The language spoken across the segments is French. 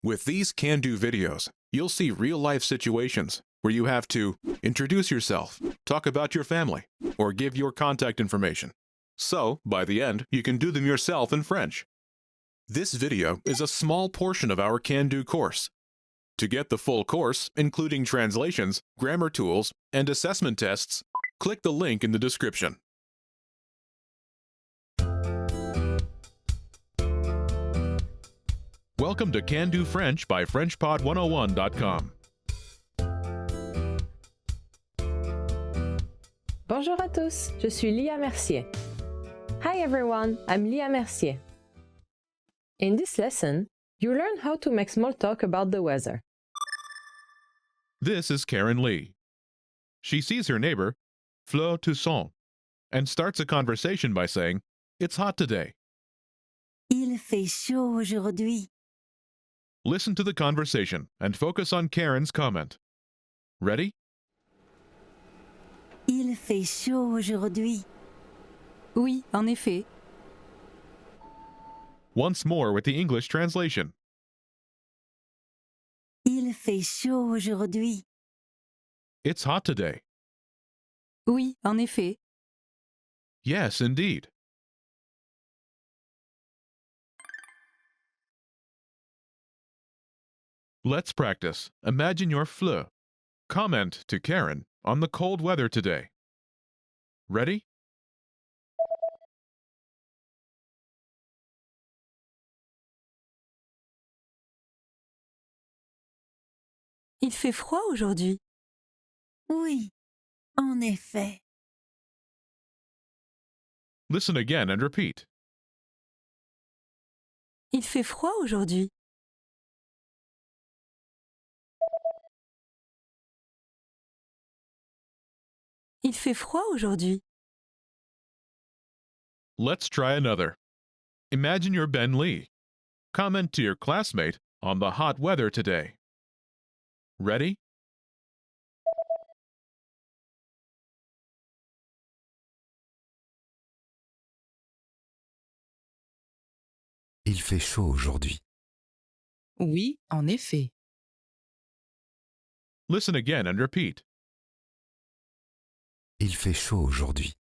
With these can-do videos, you'll see real-life situations where you have to introduce yourself, talk about your family, or give your contact information. So, by the end, you can do them yourself in French. This video is a small portion of our can-do course. To get the full course, including translations, grammar tools, and assessment tests, click the link in the description. Welcome to Can Do French by FrenchPod101.com. Bonjour à tous, je suis Lia Mercier. Hi everyone, I'm Lia Mercier. In this lesson, you learn how to make small talk about the weather. This is Karen Lee. She sees her neighbor, Fleur Toussaint, and starts a conversation by saying, "It's hot today." Il fait chaud aujourd'hui. Listen to the conversation and focus on Karen's comment. Ready? Il fait chaud aujourd'hui. Oui, en effet. Once more with the English translation. Il fait chaud aujourd'hui. It's hot today. Oui, en effet. Yes, indeed. Let's practice. Imagine you're Fleur. Comment to Karen on the cold weather today. Ready? Il fait froid aujourd'hui. Oui, en effet. Listen again and repeat. Il fait froid aujourd'hui. Il fait froid aujourd'hui. Let's try another. Imagine you're Ben Lee. Comment to your classmate on the hot weather today. Ready? Il fait chaud aujourd'hui. Oui, en effet. Listen again and repeat. Il fait chaud aujourd'hui.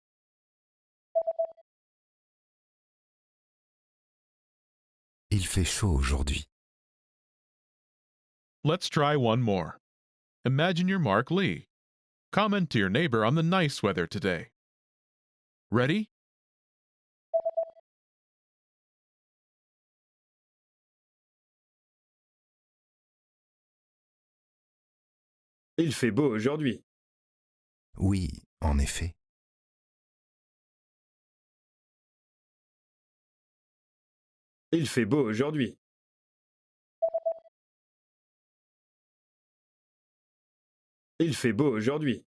Il fait chaud aujourd'hui. Let's try one more. Imagine you're Mark Lee. Comment to your neighbor on the nice weather today. Ready? Il fait beau aujourd'hui. Oui, en effet. Il fait beau aujourd'hui. Il fait beau aujourd'hui.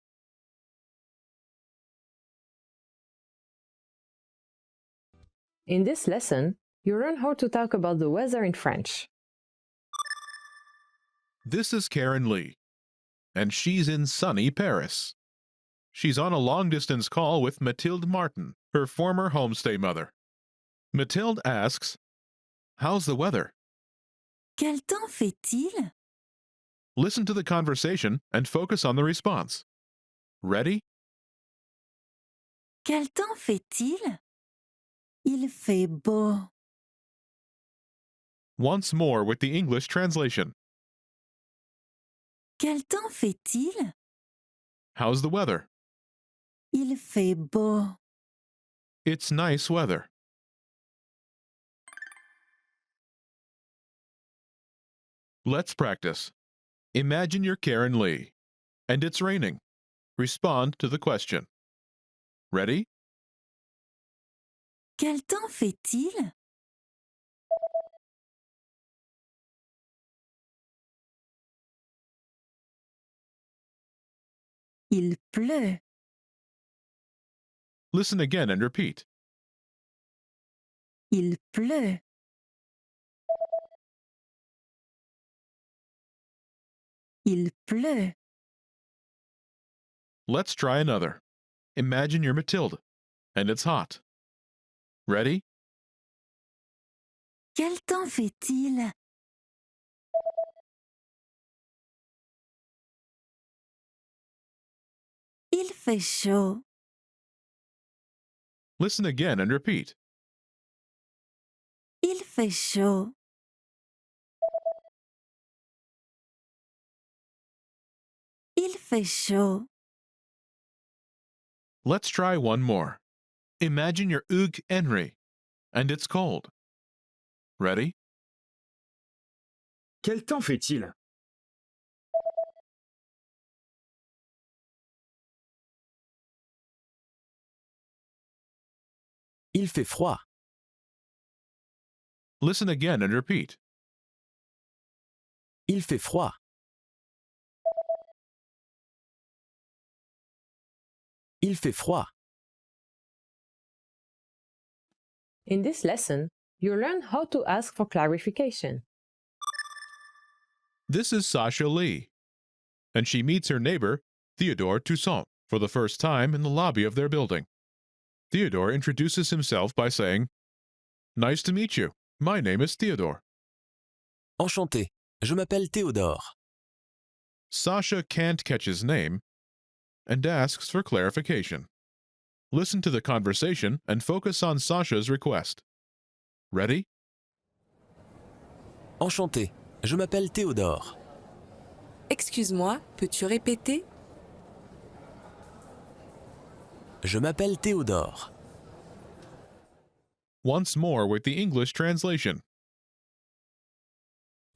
In this lesson, you learn how to talk about the weather in French. This is Karen Lee, and she's in sunny Paris. She's on a long-distance call with Mathilde Martin, her former homestay mother. Mathilde asks, "How's the weather?" Quel temps fait-il? Listen to the conversation and focus on the response. Ready? Quel temps fait-il? Il fait beau. Once more with the English translation. Quel temps fait-il? How's the weather? Il fait beau. It's nice weather. Let's practice. Imagine you're Karen Lee, and it's raining. Respond to the question. Ready? Quel temps fait-il? Il pleut. Listen again and repeat. Il pleut. Il pleut. Let's try another. Imagine you're Mathilde, and it's hot. Ready? Quel temps fait-il? fait chaud. Listen again and repeat. Il fait chaud. Il fait chaud. Let's try one more. Imagine you're Hugues Henry, and it's cold. Ready? Quel temps fait-il? Il fait froid. Listen again and repeat. Il fait froid. Il fait froid. In this lesson, you learn how to ask for clarification. This is Sasha Lee, and she meets her neighbor, Theodore Toussaint, for the first time in the lobby of their building. Theodore introduces himself by saying, "Nice to meet you. My name is Theodore." Enchanté. Je m'appelle Théodore. Sasha can't catch his name and asks for clarification. Listen to the conversation and focus on Sasha's request. Ready? Enchanté. Je m'appelle Théodore. Excuse-moi, peux-tu répéter? Je m'appelle Théodore. Once more with the English translation.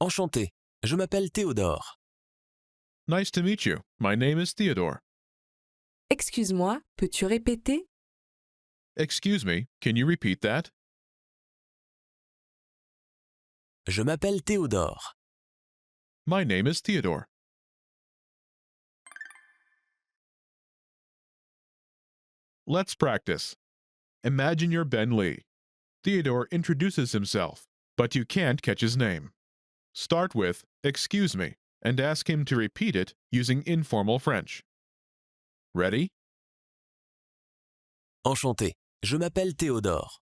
Enchanté. Je m'appelle Théodore. Nice to meet you. My name is Theodore. Excuse-moi, peux-tu répéter? Excuse me, can you repeat that? Je m'appelle Théodore. My name is Theodore. Let's practice. Imagine you're Ben Lee. Theodore introduces himself, but you can't catch his name. Start with, "Excuse me," and ask him to repeat it using informal French. Ready? Enchanté. Je m'appelle Théodore.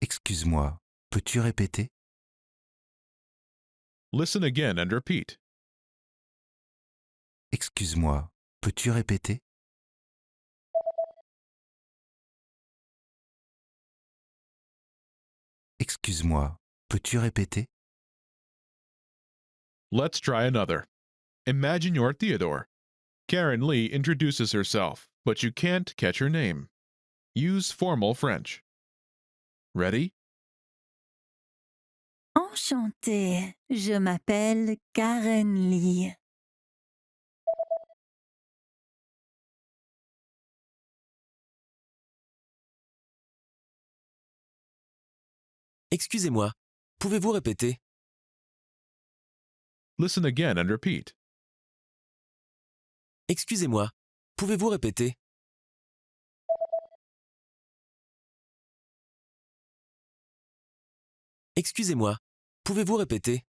Excuse-moi, peux-tu répéter? Listen again and repeat. Excuse-moi, peux-tu répéter? Excuse-moi, peux-tu répéter? Let's try another. Imagine you're Theodore. Karen Lee introduces herself, but you can't catch her name. Use formal French. Ready? Enchantée, je m'appelle Karen Lee. Excusez-moi. Pouvez-vous répéter? Listen again and repeat. Excusez-moi. Pouvez-vous répéter? Excusez-moi. Pouvez-vous répéter?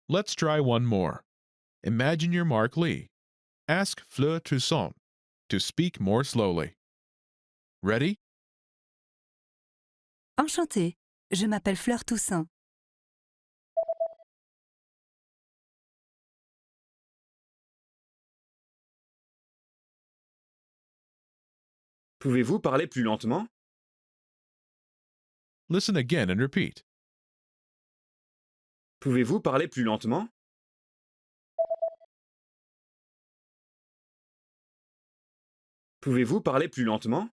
Let's try one more. Imagine you're Mark Lee. Ask Fleur Toussaint to speak more slowly. Ready? Enchantée. Je m'appelle Fleur Toussaint. Pouvez-vous parler plus lentement? Listen again and repeat. Pouvez-vous parler plus lentement? Pouvez-vous parler plus lentement?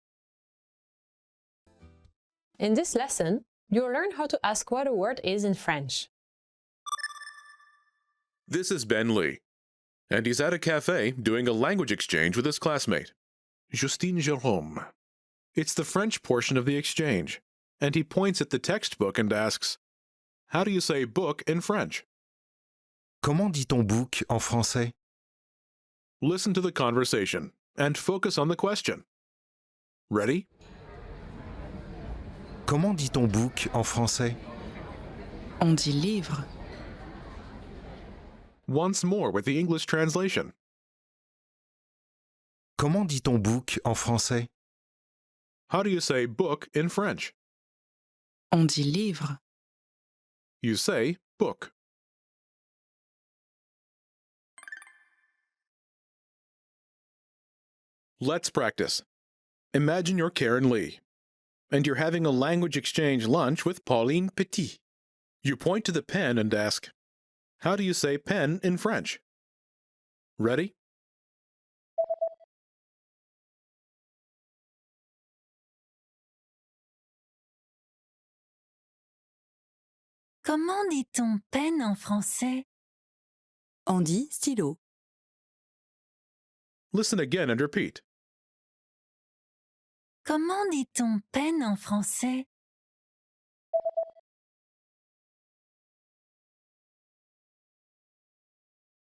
In this lesson, you'll learn how to ask what a word is in French. This is Ben Lee, and he's at a cafe doing a language exchange with his classmate, Justine Jérôme. It's the French portion of the exchange, and he points at the textbook and asks, "How do you say book in French?" Comment dit-on bouc en français? Listen to the conversation and focus on the question. Ready? Comment dit-on bouc en français? On dit livre. Once more with the English translation. Comment dit-on bouc en français? How do you say book in French? On dit livre. You say book. Let's practice. Imagine you're Karen Lee, and you're having a language exchange lunch with Pauline Petit. You point to the pen and ask, "How do you say pen in French?" Ready? Comment dit-on peine en français? On dit stylo. Listen again and repeat. Comment dit-on peine en français?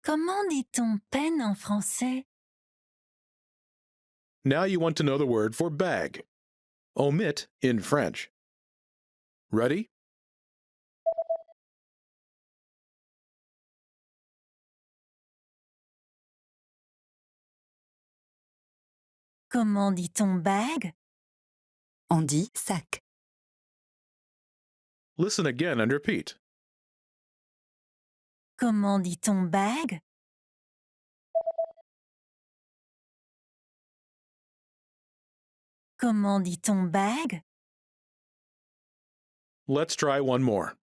Comment dit-on peine en français? Now you want to know the word for bag. Omit in French. Ready? Comment dit-on bague? On dit sac. Listen again and repeat. Comment dit-on bague? Comment dit-on bague? Let's try one more.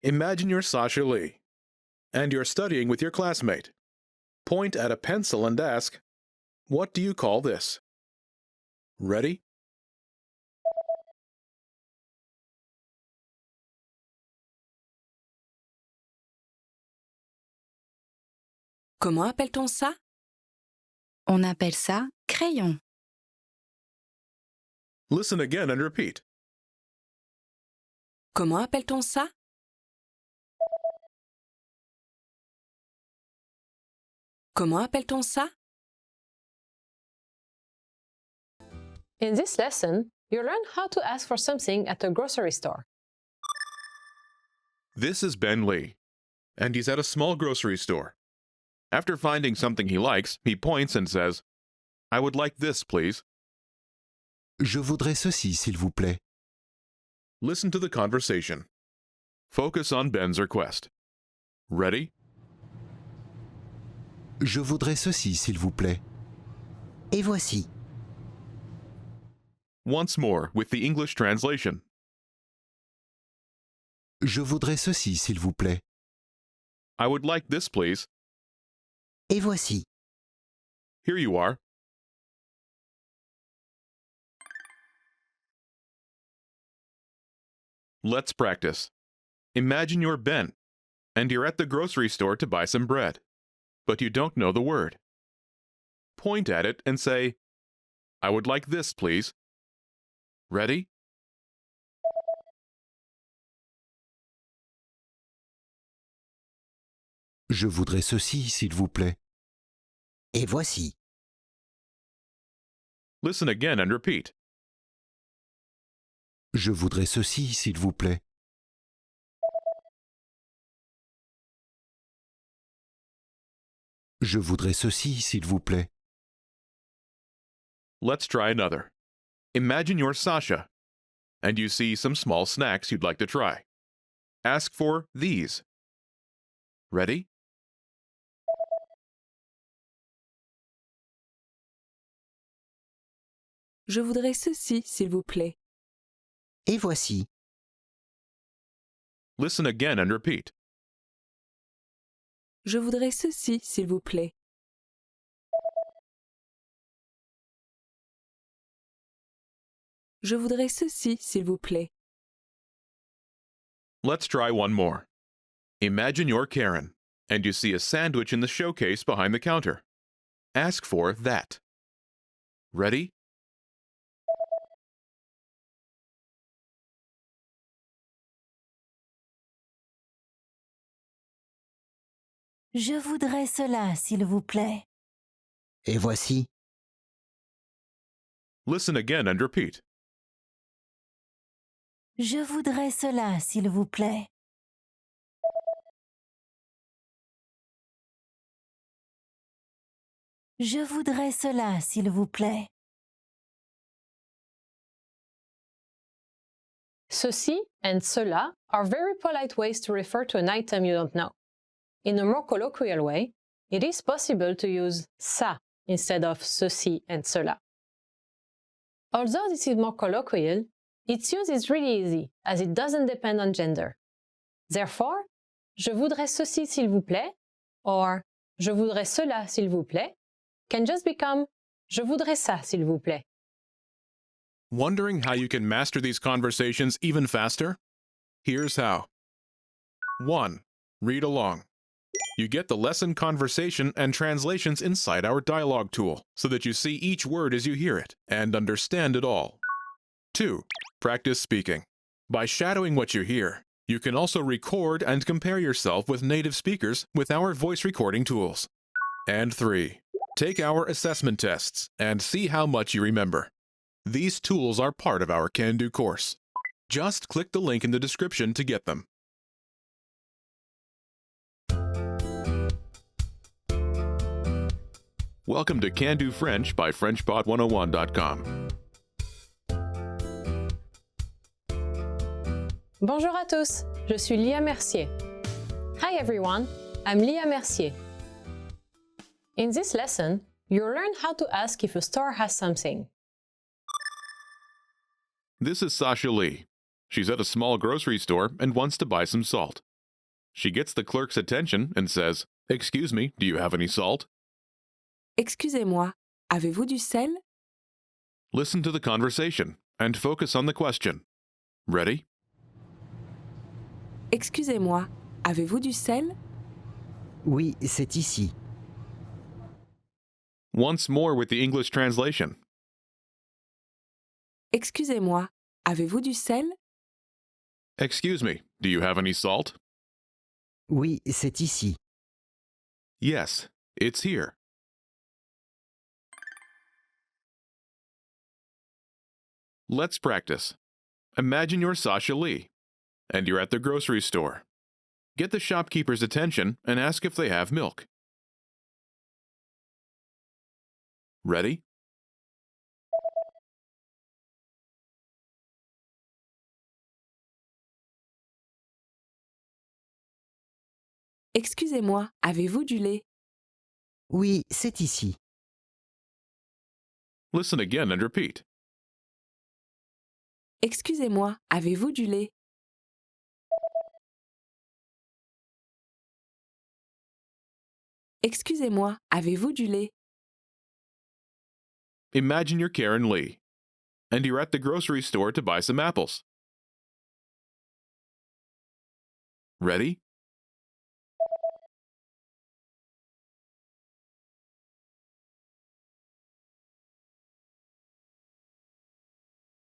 Imagine you're Sasha Lee, and you're studying with your classmate. Point at a pencil and ask, "What do you call this?" Ready? Comment appelle-t-on ça? On appelle ça crayon. Listen again and repeat. Comment appelle-t-on ça? Comment appelle-t-on ça? In this lesson, you learn how to ask for something at a grocery store. This is Ben Lee, and he's at a small grocery store. After finding something he likes, he points and says, "I would like this, please." Je voudrais ceci, s'il vous plaît. Listen to the conversation. Focus on Ben's request. Ready? Je voudrais ceci, s'il vous plaît. Et voici. Once more with the English translation. Je voudrais ceci, s'il vous plaît. I would like this, please. Et voici. Here you are. Let's practice. Imagine you're Ben, and you're at the grocery store to buy some bread, but you don't know the word. Point at it and say, "I would like this, please." Ready? Je voudrais ceci, s'il vous plaît. Et voici. Listen again and repeat. Je voudrais ceci, s'il vous plaît. Je voudrais ceci, s'il vous plaît. Let's try another. Imagine you're Sasha, and you see some small snacks you'd like to try. Ask for these. Ready? Je voudrais ceci, s'il vous plaît. Et voici. Listen again and repeat. Je voudrais ceci, s'il vous plaît. Je voudrais ceci, s'il vous plaît. Let's try one more. Imagine you're Karen, and you see a sandwich in the showcase behind the counter. Ask for that. Ready? Je voudrais cela, s'il vous plaît. Et voici. Listen again and repeat. Je voudrais cela, s'il vous plaît. Je voudrais cela, s'il vous plaît. Ceci and cela are very polite ways to refer to an item you don't know. In a more colloquial way, it is possible to use ça instead of ceci and cela. Although this is more colloquial, its use is really easy as it doesn't depend on gender. Therefore, je voudrais ceci s'il vous plaît or je voudrais cela s'il vous plaît can just become je voudrais ça s'il vous plaît. Wondering how you can master these conversations even faster? Here's how. 1. Read along. You get the lesson conversation and translations inside our dialogue tool so that you see each word as you hear it and understand it all. 2. Practice speaking. By shadowing what you hear, you can also record and compare yourself with native speakers with our voice recording tools. And 3. Take our assessment tests and see how much you remember. These tools are part of our Can Do course. Just click the link in the description to get them. Welcome to Can Do French by FrenchPod101.com. Bonjour à tous, je suis Lia Mercier. Hi everyone, I'm Lia Mercier. In this lesson, you'll learn how to ask if a store has something. This is Sasha Lee. She's at a small grocery store and wants to buy some salt. She gets the clerk's attention and says, "Excuse me, do you have any salt?" Excusez-moi, avez-vous du sel? Listen to the conversation and focus on the question. Ready? Excusez-moi, avez-vous du sel? Oui, c'est ici. Once more with the English translation. Excusez-moi, avez-vous du sel? Excuse me, do you have any salt? Oui, c'est ici. Yes, it's here. Let's practice. Imagine you're Sasha Lee, and you're at the grocery store. Get the shopkeeper's attention and ask if they have milk. Ready? Excusez-moi, avez-vous du lait? Oui, c'est ici. Listen again and repeat. Excusez-moi, avez-vous du lait? Excusez-moi, avez-vous du lait? Imagine you're Karen Lee, and you're at the grocery store to buy some apples. Ready?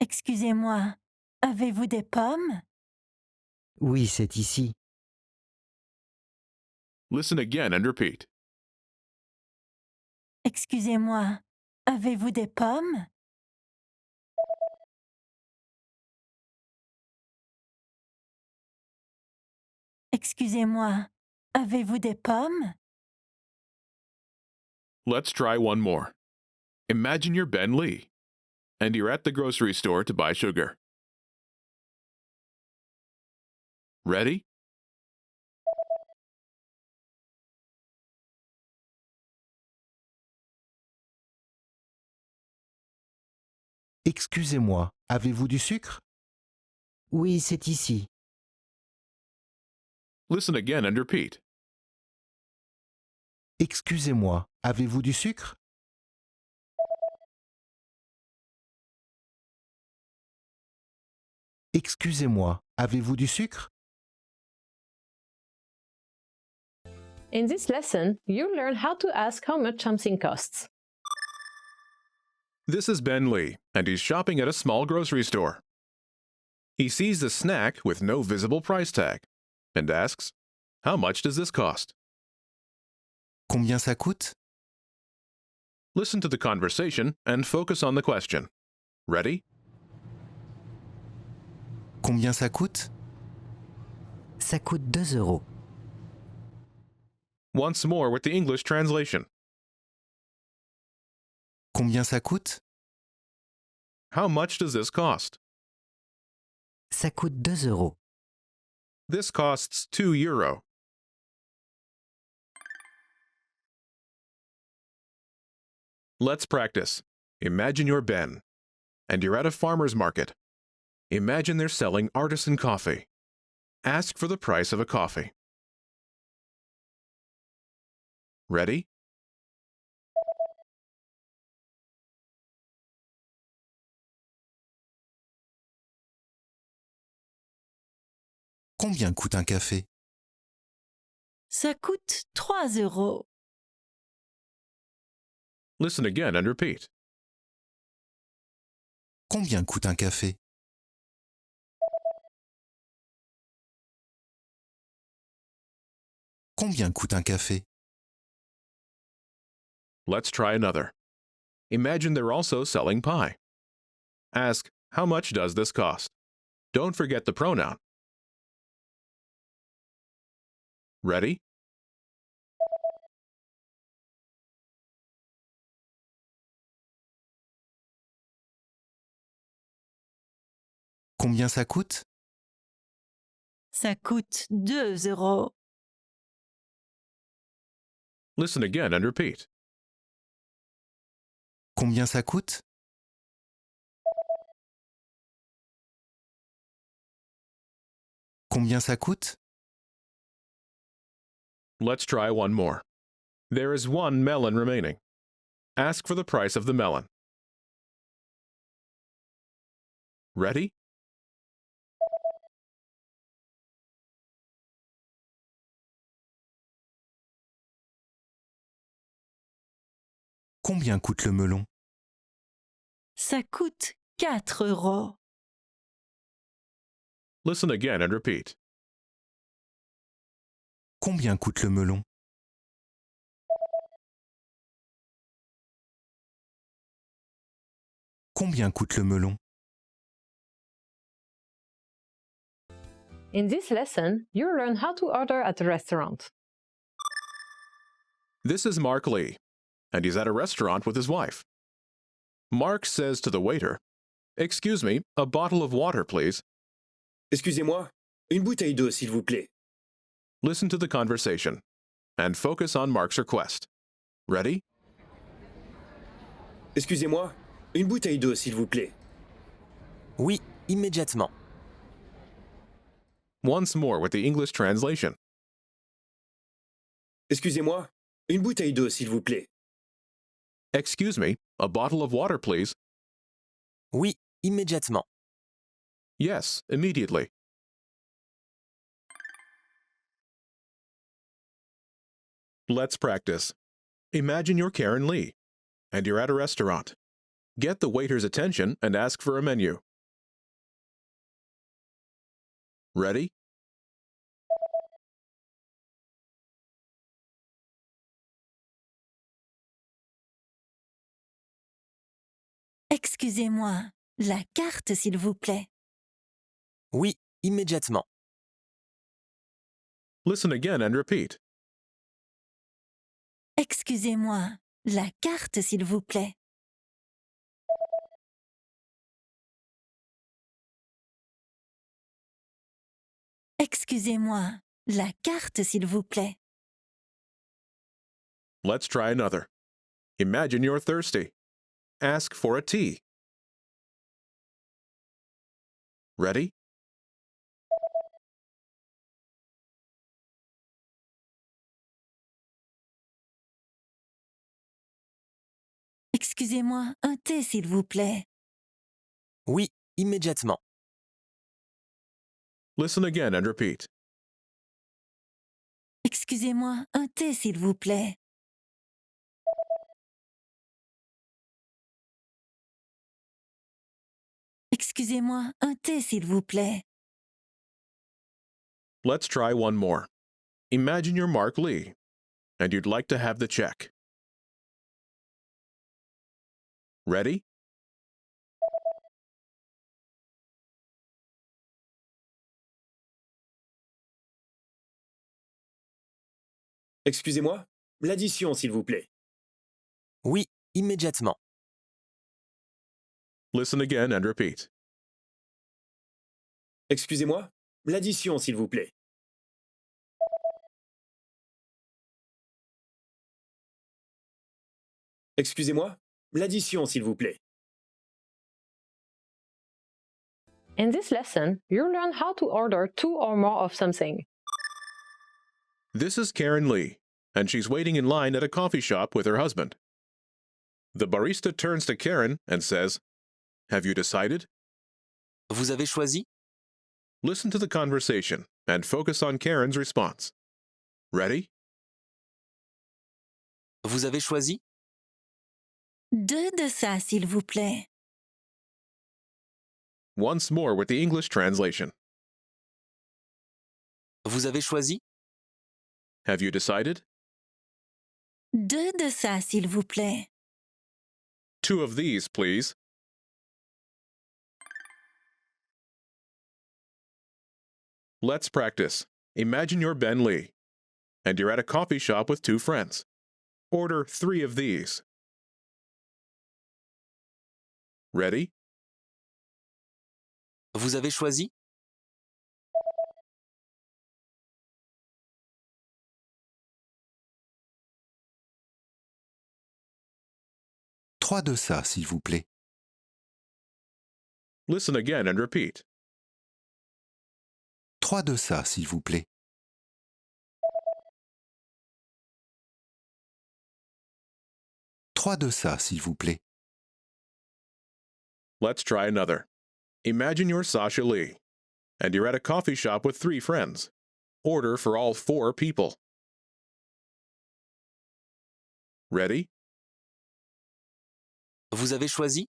Excusez-moi, avez-vous des pommes? Oui, c'est ici. Listen again and repeat. Excusez-moi, avez-vous des pommes? Excusez-moi, avez-vous des pommes? Let's try one more. Imagine you're Ben Lee, and you're at the grocery store to buy sugar. Ready? Excusez-moi, avez-vous du sucre? Oui, c'est ici. Listen again and repeat. Excusez-moi, avez-vous du sucre? Excusez-moi, avez-vous du sucre? In this lesson, you'll learn how to ask how much something costs. This is Ben Lee, and he's shopping at a small grocery store. He sees a snack with no visible price tag and asks, "How much does this cost?" Combien ça coûte? Listen to the conversation and focus on the question. Ready? Combien ça coûte? Ça coûte 2 euros. Once more with the English translation. Combien ça coûte? How much does this cost? Ça coûte 2 euros. This costs 2 euro. Let's practice. Imagine you're Ben, and you're at a farmer's market. Imagine they're selling artisan coffee. Ask for the price of a coffee. Ready? Combien coûte un café? Ça coûte 3 euros. Listen again and repeat. Combien coûte un café? Combien coûte un café? Let's try another. Imagine they're also selling pie. Ask, how much does this cost? Don't forget the pronoun. Ready? Combien ça coûte? Ça coûte 2 euros. Listen again and repeat. Combien ça coûte? Combien ça coûte? Let's try one more. There is one melon remaining. Ask for the price of the melon. Ready? Combien coûte le melon? Ça coûte 4 euros. Listen again and repeat. Combien coûte le melon? Combien coûte le melon? In this lesson, you'll learn how to order at a restaurant. This is Mark Lee, and he's at a restaurant with his wife. Mark says to the waiter, "Excuse me, a bottle of water, please." Excusez-moi, une bouteille d'eau, s'il vous plaît. Listen to the conversation and focus on Mark's request. Ready? Excusez-moi, une bouteille d'eau, s'il vous plaît. Oui, immédiatement. Once more with the English translation. Excusez-moi, une bouteille d'eau, s'il vous plaît. Excuse me, a bottle of water, please. Oui, immédiatement. Yes, immediately. Let's practice. Imagine you're Karen Lee, and you're at a restaurant. Get the waiter's attention and ask for a menu. Ready? Excusez-moi, la carte s'il vous plaît. Oui, immédiatement. Listen again and repeat. Excusez-moi, la carte s'il vous plaît. Excusez-moi, la carte s'il vous plaît. Let's try another. Imagine you're thirsty. Ask for a tea. Ready? Excusez-moi, un thé s'il vous plaît. Oui, immédiatement. Listen again and repeat. Excusez-moi, un thé s'il vous plaît. Excusez-moi, un thé s'il vous plaît. Let's try one more. Imagine you're Mark Lee, and you'd like to have the check. Ready? Excusez-moi, l'addition, s'il vous plaît. Oui, immédiatement. Listen again and repeat. Excusez-moi, l'addition, s'il vous plaît. Excusez-moi, l'addition, s'il vous plaît. In this lesson, you'll learn how to order 2 or more of something. This is Karen Lee, and she's waiting in line at a coffee shop with her husband. The barista turns to Karen and says, "Have you decided?" Vous avez choisi? Listen to the conversation and focus on Karen's response. Ready? Vous avez choisi? 2 de ça, s'il vous plaît. Once more with the English translation. Vous avez choisi? Have you decided? 2 de ça, s'il vous plaît. 2 of these, please. Let's practice. Imagine you're Ben Lee, and you're at a coffee shop with 2 friends. Order 3 of these. Ready? Vous avez choisi? Trois de ça, s'il vous plaît. Listen again and repeat. 3 de ça, s'il vous plaît. 3 de ça, s'il vous plaît. Let's try another. Imagine you're Sasha Lee, and you're at a coffee shop with 3 friends. Order for all 4 people. Ready? Vous avez choisi?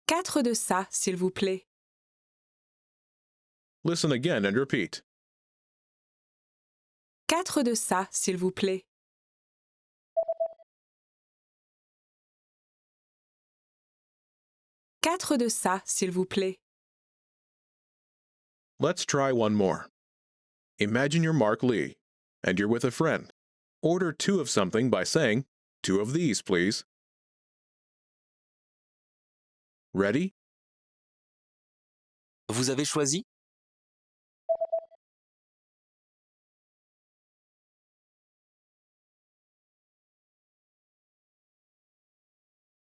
Quatre de ça, s'il vous plaît. Listen again and repeat. Quatre de ça, s'il vous plaît. Quatre de ça, s'il vous plaît. Let's try one more. Imagine you're Mark Lee, and you're with a friend. Order 2 of something by saying, 2 of these, please. Ready? Vous avez choisi?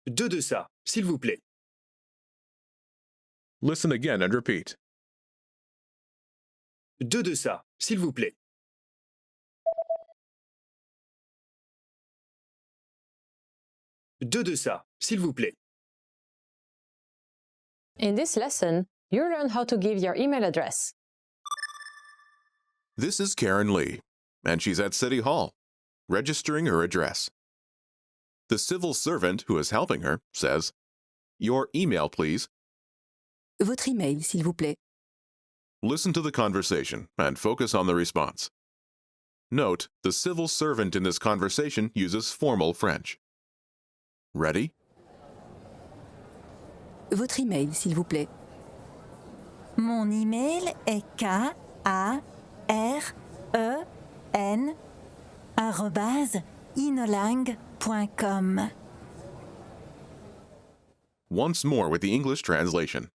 Deux de ça, s'il vous plaît. Listen again and repeat. 2 de ça, s'il vous plaît. Deux de ça, s'il vous plaît. In this lesson, you learn how to give your email address. This is Karen Lee, and she's at City Hall, registering her address. The civil servant who is helping her says, "Your email, please." Votre email, s'il vous plaît. Listen to the conversation and focus on the response. Note, the civil servant in this conversation uses formal French. Ready? Votre email, s'il vous plaît. Mon email est karen@inolang.com. Once more with the English translation.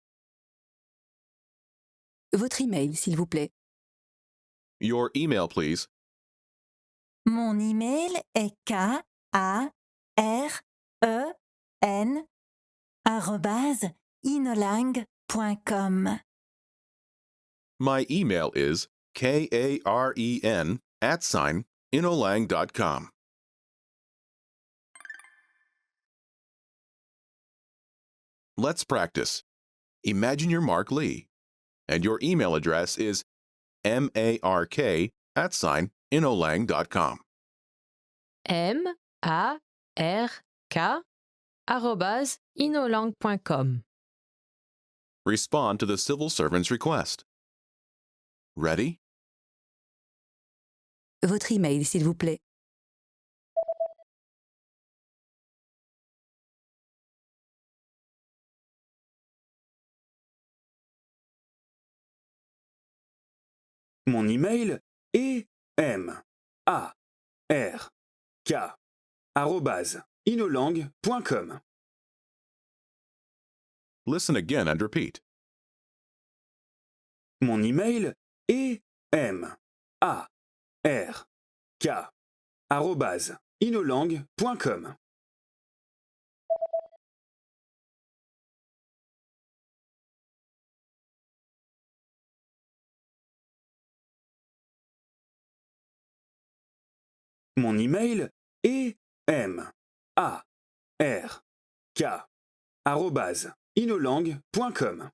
Votre email, s'il vous plaît. Your email, please. Mon email est karen@inolang.com. My email is karen@inolang.com. Let's practice. Imagine you're Mark Lee, and your email address is mark@inolang.com. mark@inolang.com. Respond to the civil servant's request. Ready? Votre email, s'il vous plaît. Mon email est mark@inolang.com. inolangue.com. Listen again and repeat. Mon email est mark@inolangue.com. Mon email est mark@inolangue.com.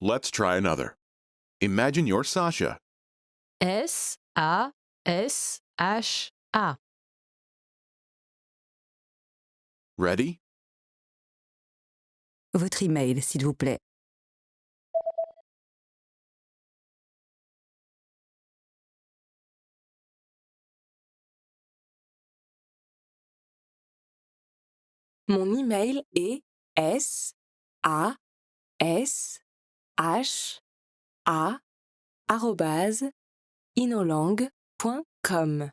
Let's try another. Imagine you're Sasha. S-A-S-H-A. Ready? Votre email, s'il vous plaît. Mon email est sasha@inolangue.com.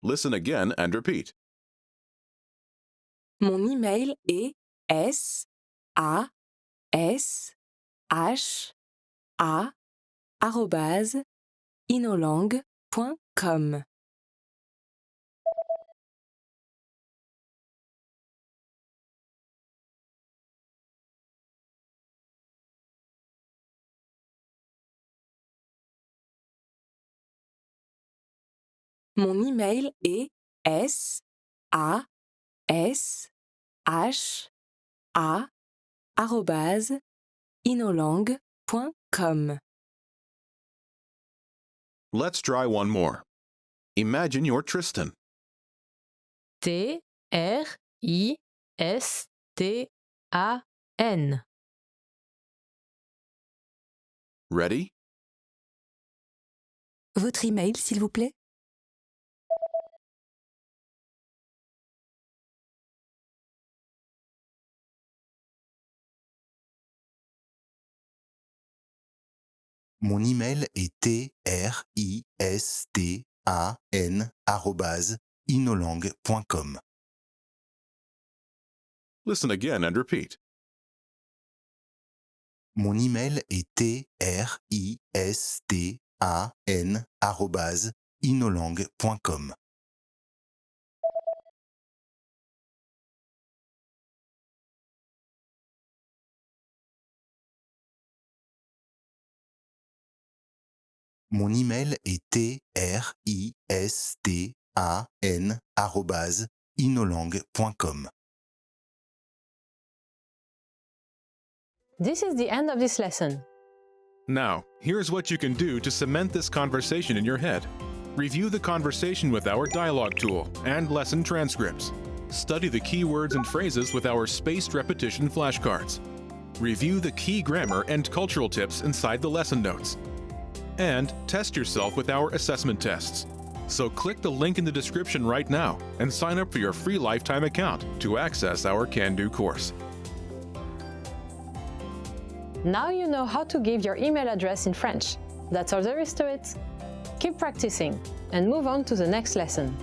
Listen again and repeat. Mon email est sasha@inolangue.com. Mon email est sasha@inolangue.com. Let's try one more. Imagine you're Tristan. T-R-I-S-T-A-N. Ready? Votre email, s'il vous plaît. Mon email est tristan@inolangue.com. Listen again and repeat. Mon email est tristan@inolangue.com. Mon email est tristan@inolangue.com. This is the end of this lesson. Now, here's what you can do to cement this conversation in your head. Review the conversation with our dialogue tool and lesson transcripts. Study the keywords and phrases with our spaced repetition flashcards. Review the key grammar and cultural tips inside the lesson notes. And test yourself with our assessment tests. So click the link in the description right now and sign up for your free lifetime account to access our Can-Do course. Now you know how to give your email address in French. That's all there is to it. Keep practicing and move on to the next lesson.